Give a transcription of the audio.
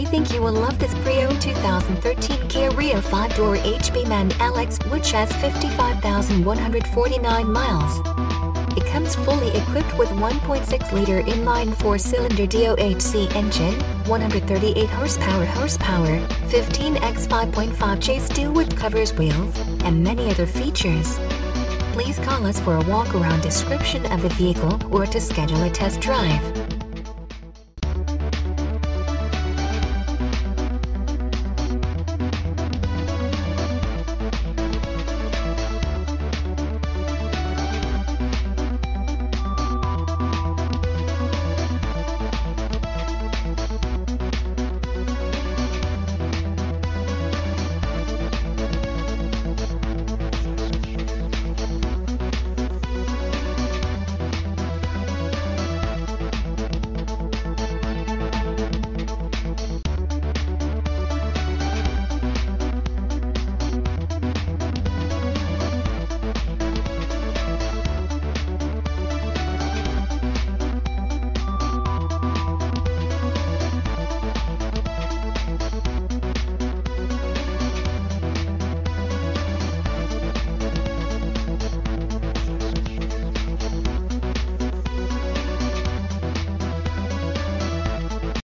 We think you will love this pre-owned 2013 Kia Rio 5-door HB-Man LX, which has 55,149 miles. It comes fully equipped with 1.6-liter inline 4-cylinder DOHC engine, 138 horsepower, 15x 5.5J steel-wood covers wheels, and many other features. Please call us for a walk-around description of the vehicle or to schedule a test drive.